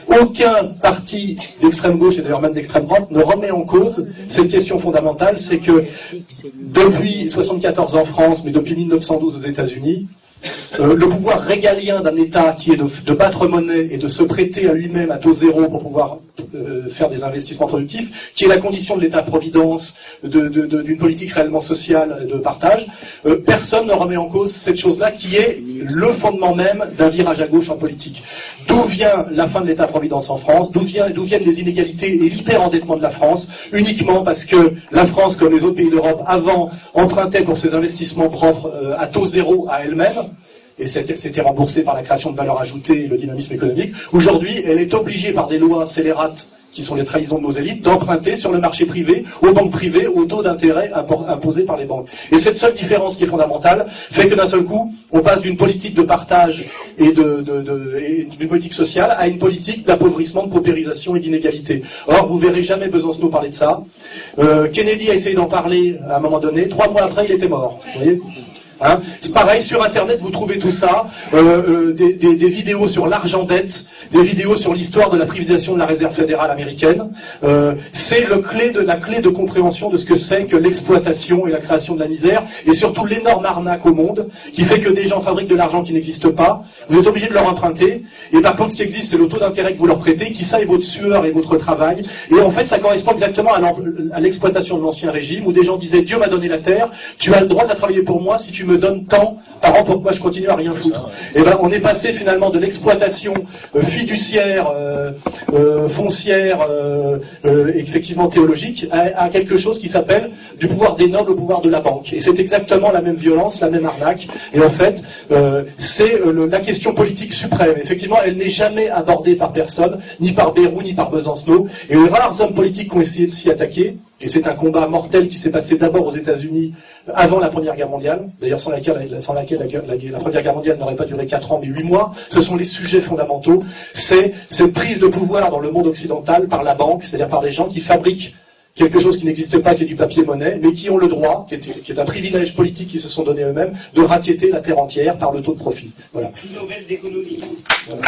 Aucun parti d'extrême gauche et d'ailleurs même d'extrême droite ne remet en cause cette question fondamentale, c'est que depuis 1974 en France, mais depuis 1912 aux États-Unis, le pouvoir régalien d'un État qui est de battre monnaie et de se prêter à lui-même à taux zéro pour pouvoir faire des investissements productifs, qui est la condition de l'État-providence, d'une politique réellement sociale de partage, personne ne remet en cause cette chose-là qui est le fondement même d'un virage à gauche en politique. D'où vient la fin de l'État-providence en France? D'où viennent les inégalités et l'hyperendettement de la France? Uniquement parce que la France, comme les autres pays d'Europe avant, empruntait pour ses investissements propres à taux zéro à elle-même, et c'était remboursé par la création de valeur ajoutée et le dynamisme économique. Aujourd'hui, elle est obligée par des lois scélérates, qui sont les trahisons de nos élites, d'emprunter sur le marché privé, aux banques privées, aux taux d'intérêt imposés par les banques. Et cette seule différence qui est fondamentale fait que d'un seul coup, on passe d'une politique de partage et d'une politique sociale à une politique d'appauvrissement, de paupérisation et d'inégalité. Or, vous verrez jamais Besancenot parler de ça. Kennedy a essayé d'en parler à un moment donné. 3 mois après, il était mort. Vous voyez ? Hein, c'est pareil, sur Internet, vous trouvez tout ça, des vidéos sur l'argent-dette, des vidéos sur l'histoire de la privatisation de la réserve fédérale américaine. C'est la clé de compréhension de ce que c'est que l'exploitation et la création de la misère, et surtout l'énorme arnaque au monde, qui fait que des gens fabriquent de l'argent qui n'existe pas, vous êtes obligé de leur emprunter, et par contre ce qui existe c'est le taux d'intérêt que vous leur prêtez, qui ça est votre sueur et votre travail, et en fait ça correspond exactement à l'exploitation de l'ancien régime, où des gens disaient Dieu m'a donné la terre, tu as le droit de la travailler pour moi si tu me donne tant par an pour que moi je continue à rien foutre. Et ben on est passé finalement de l'exploitation fiduciaire, foncière, effectivement théologique, à quelque chose qui s'appelle du pouvoir des nobles au pouvoir de la banque. Et c'est exactement la même violence, la même arnaque. Et en fait, c'est la question politique suprême. Effectivement, elle n'est jamais abordée par personne, ni par Bayrou, ni par Besancenot. Et les rares hommes politiques qui ont essayé de s'y attaquer, et c'est un combat mortel qui s'est passé d'abord aux États-Unis avant la Première Guerre mondiale, d'ailleurs sans laquelle la Première Guerre mondiale n'aurait pas duré 4 ans mais 8 mois, ce sont les sujets fondamentaux, c'est cette prise de pouvoir dans le monde occidental par la banque, c'est-à-dire par des gens qui fabriquent quelque chose qui n'existe pas, qui est du papier-monnaie, mais qui ont le droit, qui est un privilège politique qu'ils se sont donné eux-mêmes, de racketter la terre entière par le taux de profit. Voilà. Prix Nobel d'économie. Voilà.